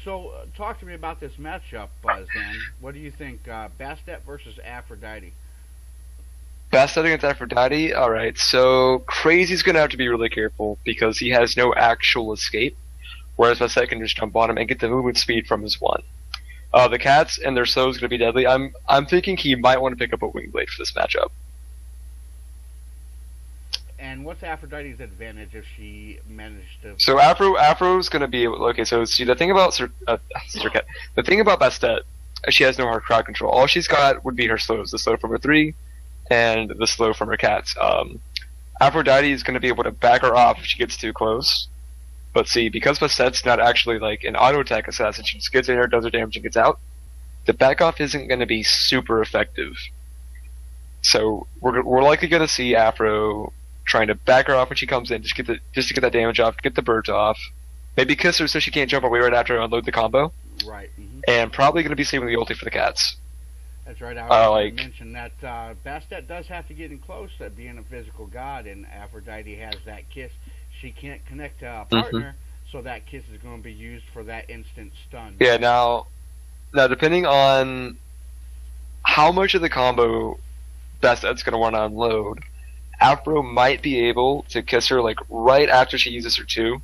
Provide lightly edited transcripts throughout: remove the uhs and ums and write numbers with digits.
So, talk to me about this matchup, Zan. What do you think, Bastet versus Aphrodite? Bastet against Aphrodite? Alright, so Crazy's gonna have to be really careful because he has no actual escape, whereas Bastet can just jump on him and get the movement speed from his one. The cats and their slow is gonna be deadly. I'm thinking he might want to pick up a Wing Blade for this matchup. And what's Aphrodite's advantage if she managed to? So Afro's gonna be able. Okay, so see the thing about the thing about Bastet, she has no hard crowd control. All she's got would be her slows, the slow from her 3, and the slow from her cats. Aphrodite is gonna be able to back her off if she gets too close. But see, because Bastet's not actually like an auto attack assassin, she just gets in there, does her damage, and gets out. The back off isn't gonna be super effective. So we're likely gonna see Afro trying to back her off when she comes in, just to get that damage off, get the birds off. Maybe kiss her so she can't jump away right after unload the combo. Right. Mm-hmm. And probably going to be saving the ulti for the cats. That's right. I was going to mention that Bastet does have to get in close at being a physical god, and Aphrodite has that kiss. She can't connect to a partner, so that kiss is going to be used for that instant stun. Yeah. Now depending on how much of the combo Bastet's going to want to unload, Afro might be able to kiss her like right after she uses her 2.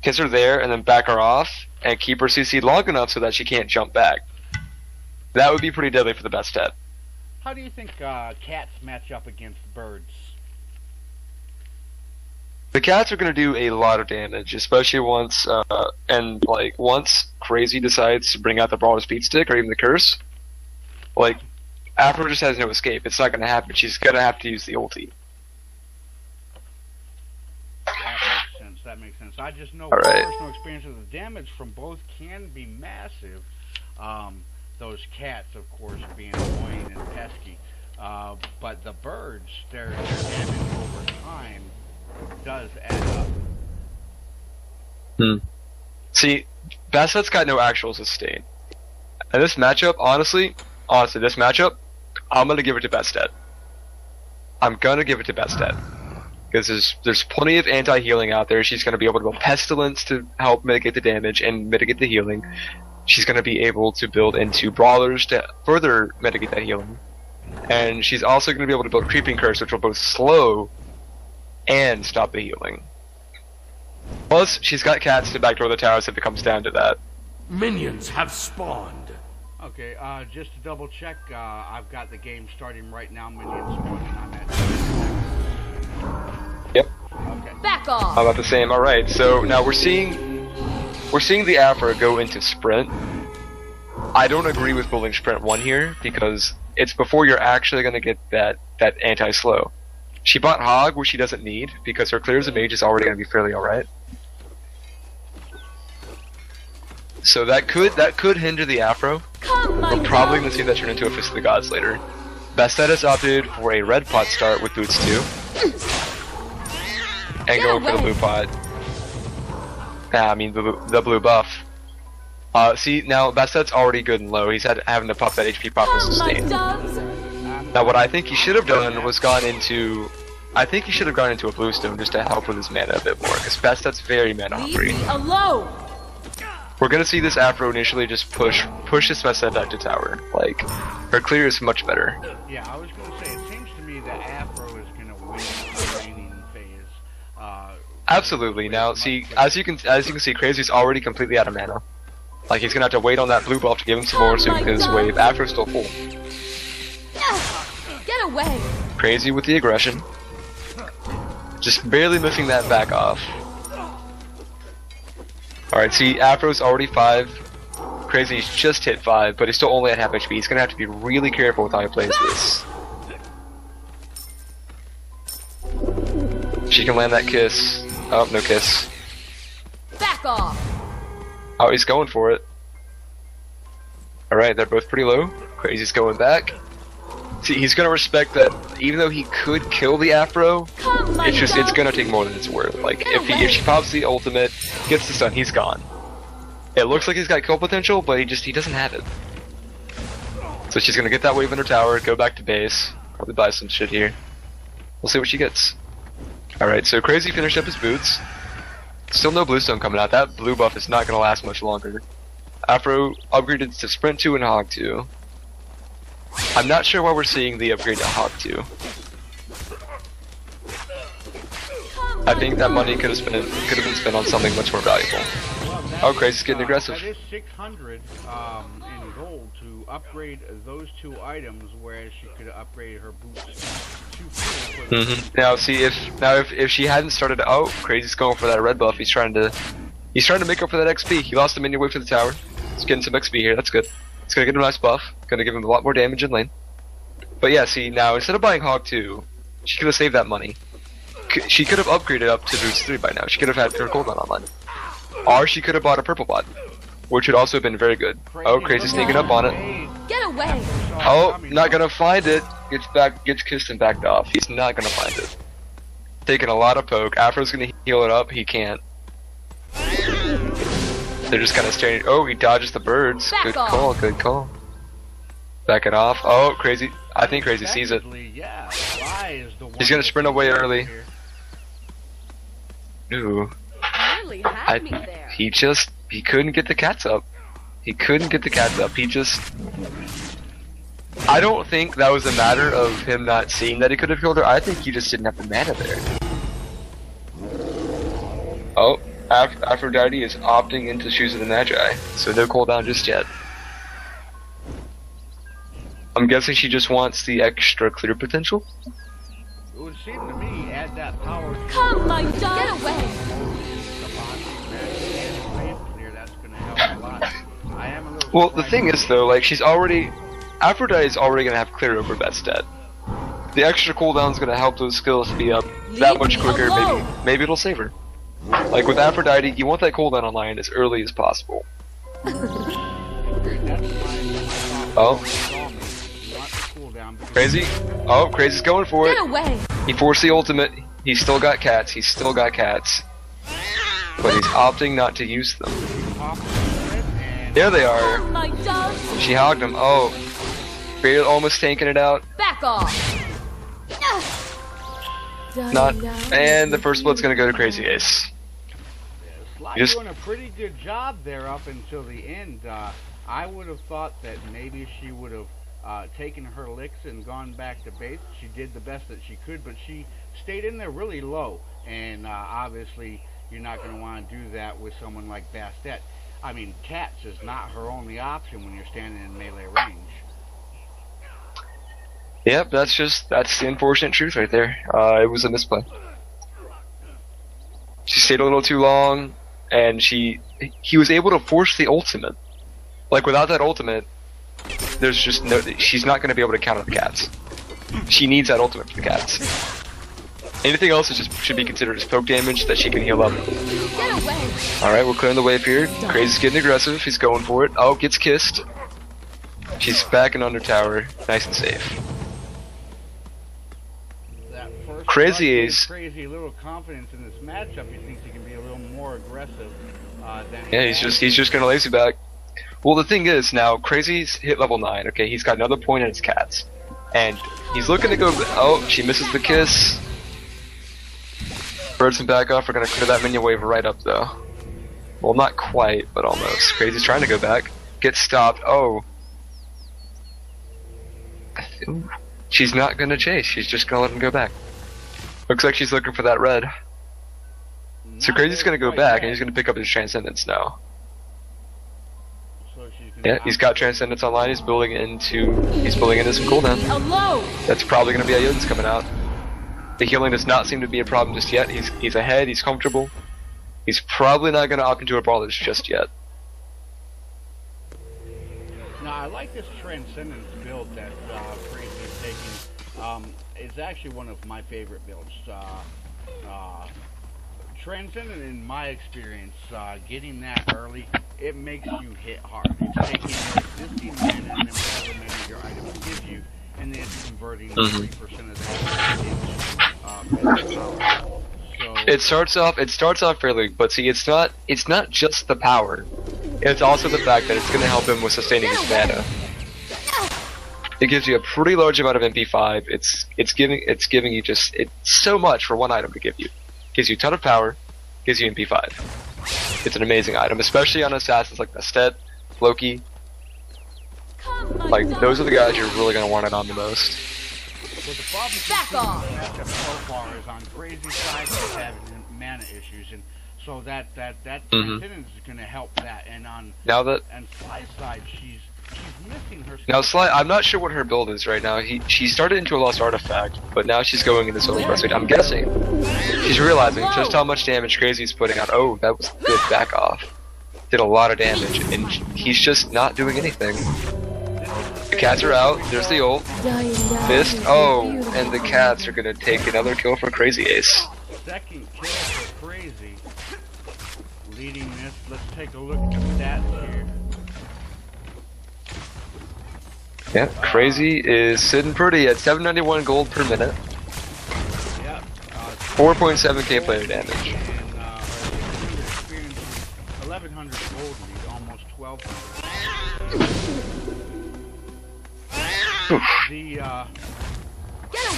Kiss her there and then back her off and keep her CC long enough so that she can't jump back. That would be pretty deadly for the Bastet. How do you think cats match up against birds? The cats are going to do a lot of damage, especially once Crazy decides to bring out the Brawler's Speed Stick or even the Curse. Like, Afro just has no escape. It's not going to happen. She's going to have to use the ulti. That makes sense. I just know from personal experience that the damage from both can be massive. Those cats, of course, being annoying and pesky. But the birds, their damage over time does add up. See, Basset's got no actual sustain. And this matchup, honestly, this matchup, I'm gonna give it to Bastet. I'm gonna give it to Bastet. Because there's plenty of anti-healing out there. She's gonna be able to build Pestilence to help mitigate the damage and mitigate the healing. She's gonna be able to build into Brawlers to further mitigate that healing. And she's also gonna be able to build Creeping Curse, which will both slow and stop the healing. Plus, she's got cats to backdoor the towers if it comes down to that. Minions have spawned. Okay, just to double check, I've got the game starting right now. Minions spawning. I'm at 6 seconds. Yep. Okay. Back off. About the same. All right. So now we're seeing the Afro go into sprint. I don't agree with building sprint 1 here because it's before you're actually going to get that anti-slow. She bought Hog, which she doesn't need because her clear as a mage is already going to be fairly alright. So that could hinder the Afro. We're probably going to see that turn into a Fist of the Gods later. Bastet has opted for a red pot start with boots 2. And going for the blue pot. I mean the blue buff. See, now Bastet's already good and low. He's having to pop that HP pop and sustain. Now what I think he should have done was gone into a blue stone just to help with his mana a bit more, because Bastet's very mana hungry. We're gonna see this Afro initially just push this Bastet back to tower. Like, her clear is much better. Yeah, I was gonna say, it seems to me that Afro is gonna win the remaining phase. Absolutely. Now, see, as you can see, Crazy's already completely out of mana. Like, he's gonna have to wait on that blue buff to give him some more so he can his wave. Afro's still full. Get away! Crazy with the aggression. Just barely missing that back off. Alright, see, Afro's already 5. Crazy's just hit 5, but he's still only at half HP. He's gonna have to be really careful with how he plays this. She can land that kiss. Oh, no kiss. Back off! Oh, he's going for it. Alright, they're both pretty low. Crazy's going back. See, he's gonna respect that even though he could kill the Afro, it's gonna take more than it's worth. Like, if she pops the ultimate, gets the stun, he's gone. It looks like he's got kill potential, but he doesn't have it. So she's gonna get that wave in her tower, go back to base, probably buy some shit here. We'll see what she gets. Alright, so Crazy finished up his boots. Still no bluestone coming out. That blue buff is not going to last much longer. Afro upgraded to Sprint 2 and Hog 2. I'm not sure why we're seeing the upgrade to Hog 2. I think that money could have been spent on something much more valuable. Oh, Crazy's getting aggressive. That is 600 in gold to upgrade those 2 items, whereas she could have upgraded her boots. Now, see if she hadn't started. Oh, Crazy's going for that red buff. He's trying to make up for that XP. He lost a minion away for the tower. He's getting some XP here. That's good. It's gonna get him a nice buff. Gonna give him a lot more damage in lane. But yeah, see now instead of buying Hog 2, she could have saved that money. She could have upgraded up to Boots 3 by now. She could have had her cooldown online. Or she could have bought a purple bot, which would also have been very good. Oh, Crazy sneaking up on it. Get away! Oh, not gonna find it. Gets kissed and backed off. He's not gonna find it. Taking a lot of poke. Afro's gonna heal it up. He can't. They're just kind of staring. Oh, he dodges the birds. Good call. Good call. Back it off. Oh, Crazy. I think Crazy sees it. He's gonna sprint away early. Ooh. He couldn't get the cats up. He couldn't get the cats up. I don't think that was a matter of him not seeing that he could have killed her. I think he just didn't have the mana there. Oh, Aphrodite is opting into Shoes of the Magi, so no cooldown just yet. I'm guessing she just wants the extra clear potential. It would seem to me, add that power. Come, my dog! Get away! Well, the thing is though, like Aphrodite is already gonna have clear over Bastet. The extra cooldown is gonna help those skills to be up that much quicker. Maybe it'll save her. Like with Aphrodite, you want that cooldown online as early as possible. Oh, Crazy! Oh, Crazy's going for it. Get away! He forced the ultimate. He's still got cats. But he's opting not to use them. There they are. She hogged him. Oh, Beard almost tanking it out. Back off. Not. And the first blood's gonna go to CrazyAce. Just doing a pretty good job there up until the end. I would have thought that maybe she would have taken her licks and gone back to base. She did the best that she could, but she stayed in there really low. And obviously, you're not going to want to do that with someone like Bastet. I mean, cats is not her only option when you're standing in melee range. Yep, that's the unfortunate truth right there. It was a misplay. She stayed a little too long, and he was able to force the ultimate. Like without that ultimate, there's just no. She's not going to be able to counter the cats. She needs that ultimate for the cats. Anything else is should be considered as poke damage that she can heal up. Alright, we're clearing the wave here. Crazy's getting aggressive. He's going for it. Oh, gets kissed. She's back and under tower. Nice and safe. CrazyAce. Crazy little confidence in this matchup. He thinks he can be a little more aggressive than. Yeah, he's just gonna lazy back. Well, the thing is now, Crazy's hit level 9. Okay, he's got another point in his cats, and he's looking to go. Oh, she misses the kiss. Birds and back off. We're gonna clear that minion wave right up though. Well, not quite, but almost. Crazy's trying to go back. Gets stopped. Oh. She's not gonna chase. She's just gonna let him go back. Looks like she's looking for that red. So Crazy's gonna go back and he's gonna pick up his Transcendence now. Yeah, he's got Transcendence online. He's building into some cooldown. That's probably gonna be Ioden's coming out. The healing does not seem to be a problem just yet. He's ahead. He's comfortable. He's probably not gonna opt into a brawlers just yet. Now I like this Transcendence build that Crazy is taking. It's actually one of my favorite builds. Transcendent, in my experience, getting that early, it makes you hit hard. It's taking your existing mana and then whatever mana your items give you, and then it's converting 3% of that. So it starts off fairly, but see, it's not just the power. It's also the fact that it's going to help him with sustaining his mana. It gives you a pretty large amount of MP5. It's giving you just so much for one item to give you. Gives you a ton of power, gives you MP5. It's an amazing item, especially on assassins like Bastet, Loki. Like, those are the guys you're really going to want it on the most. Well, the problem Back off. so far is on Crazy side she's having mana issues, and so that transcendence is going to help that. And on Sly's side, she's missing her. Now Sly, I'm not sure what her build is right now. She started into a Lost Artifact, but now she's going into Soul Breastplate. I'm guessing she's realizing just how much damage Crazy's putting out. Oh, that was good. Back off. Did a lot of damage, and he's just not doing anything. The cats are out. There's the ult. Fist. Oh, and the cats are gonna take another kill for CrazyAce. Second kill for Crazy. Leading this. Let's take a look at the stats here. Yeah, Crazy is sitting pretty at 791 gold per minute. Yep. 4.7k player damage. And experience 1100 gold lead, almost 1200. Get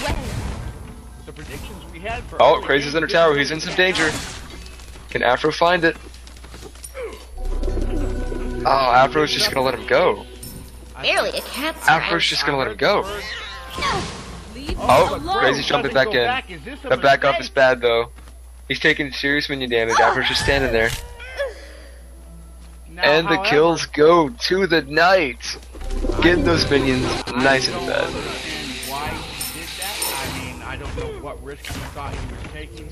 away. The predictions we had for Crazy's under tower. He's in some danger. Can Afro find it? Oh, Afro's just gonna let him go. Barely a cat's Afro's just gonna let him go. Leave Crazy's jumping back in. The back up is bad though. He's taking serious minion damage. Afro's just standing there. And the kills go to the knight. Getting those minions nice and fed. Why he did that? I mean, I don't know what risk he thought he was taking,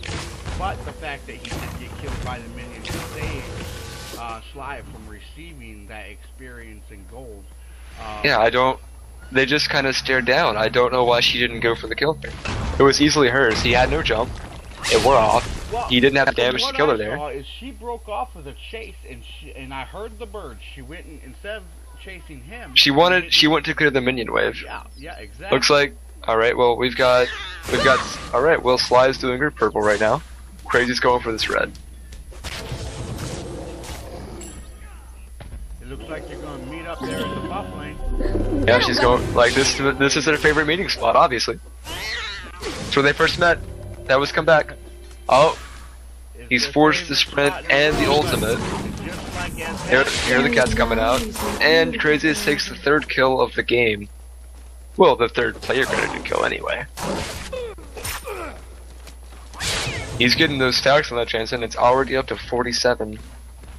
but the fact that he did get killed by the minions saved Sly from receiving that experience and gold. Yeah, they just kind of stared down. I don't know why she didn't go for the kill there. It was easily hers. He had no jump. It wore off. Well, he didn't have damage to kill her there. Is she broke off with a chase, and I heard the bird. She went and, instead of chasing him, she went to clear the minion wave. Yeah, exactly. Looks like, alright, well, we've got, alright, well, Sly is doing her purple right now. Crazy's going for this red. It looks like you're going to meet up there in the buff lane. Yeah, she's going, like, this is her favorite meeting spot, obviously. That's where they first met. That was come back. Oh, he's forced the sprint and the ultimate. Here are the cats coming out, and CrazyAce takes the third kill of the game. Well, the third player credited kill anyway. He's getting those stacks on that transcend. It's already up to 47.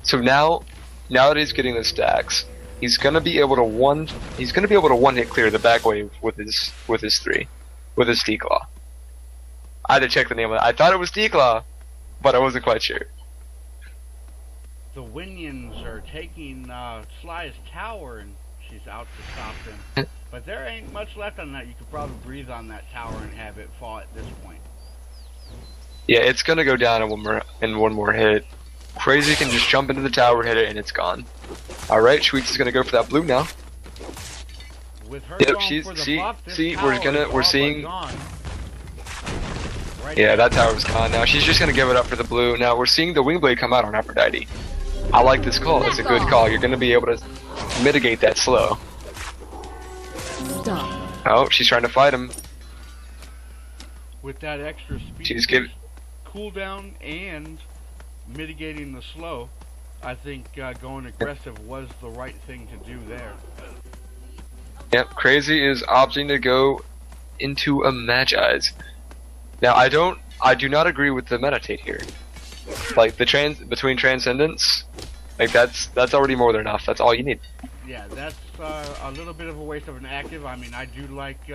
So now that he's getting the stacks, he's gonna be able to one hit clear the back wave with his D-Claw. I had to check the name of it. I thought it was D-Claw, but I wasn't quite sure. The Winions are taking Sly's tower, and she's out to stop them. But there ain't much left on that. You could probably breathe on that tower and have it fall at this point. Yeah, it's gonna go down in one more hit. Crazy can just jump into the tower, hit it, and it's gone. Alright, Schweetz is gonna go for that blue now. With her Yep, going for the buff, we're seeing. Gone. Right Yeah, there. that tower's gone now. She's just gonna give it up for the blue. Now we're seeing the Wingblade come out on Aphrodite. I like this call. It's a good call. You're gonna be able to mitigate that slow. Stop. Oh, she's trying to fight him. With that extra speed, She's giving. cooldown, and mitigating the slow, I think going aggressive was the right thing to do there. Yep, Crazy is opting to go into a Magi's. Now I do not agree with the meditate here. Like the between transcendence, like that's already more than enough. That's all you need. Yeah, that's a little bit of a waste of an active. I mean, I do like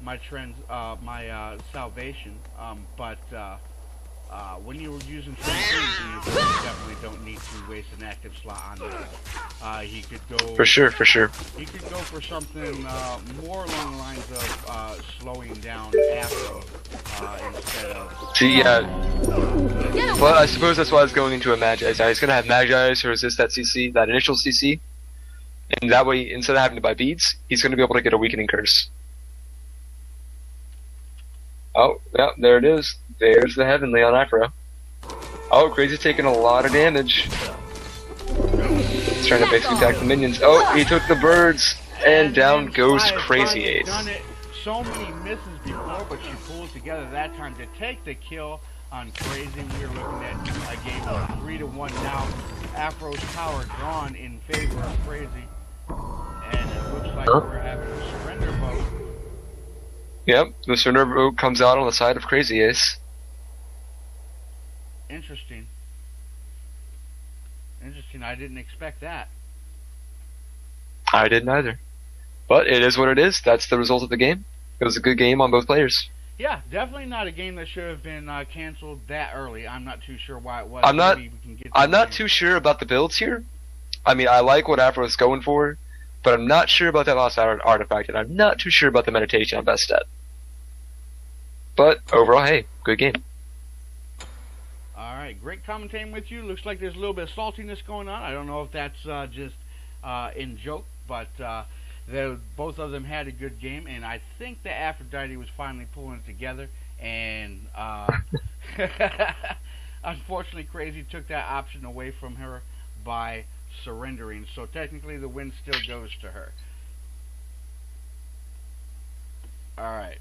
my salvation, but when you're using transcendence, you definitely don't need to waste an active slot on that. He could go For sure. He could go for something more along the lines of slowing down Afro instead of. See, well, I suppose that's why it's going into a Magi's. He's gonna have Magi's to resist that CC, that initial CC, and that way, instead of having to buy beads, he's gonna be able to get a weakening curse. Oh, yeah, there it is. There's the Heavenly on Afro. Oh, Crazy's taking a lot of damage. He's trying to basically attack the minions. Oh, he took the birds, and down goes CrazyAce. Done it so many misses before, but she pulls together that time to take the kill on Crazy. We're looking at a game of 3-1 now. Afro's power drawn in favor of Crazy. And it looks like we're having a surrender vote. Yep, the surrender vote comes out on the side of CrazyAce. Interesting. Interesting. I didn't expect that. I didn't either. But it is what it is. That's the result of the game. It was a good game on both players. Yeah, definitely not a game that should have been canceled that early. I'm not too sure why it was. I'm not too sure about the builds here. I mean, I like what Afro's going for, but I'm not sure about that last artifact, and I'm not too sure about the meditation on best stat. But overall, hey, good game. Alright, great commentating with you. Looks like there's a little bit of saltiness going on. I don't know if that's just in joke, but both of them had a good game, and I think that Aphrodite was finally pulling it together, and unfortunately Crazy took that option away from her by surrendering, so technically the win still goes to her. Alright.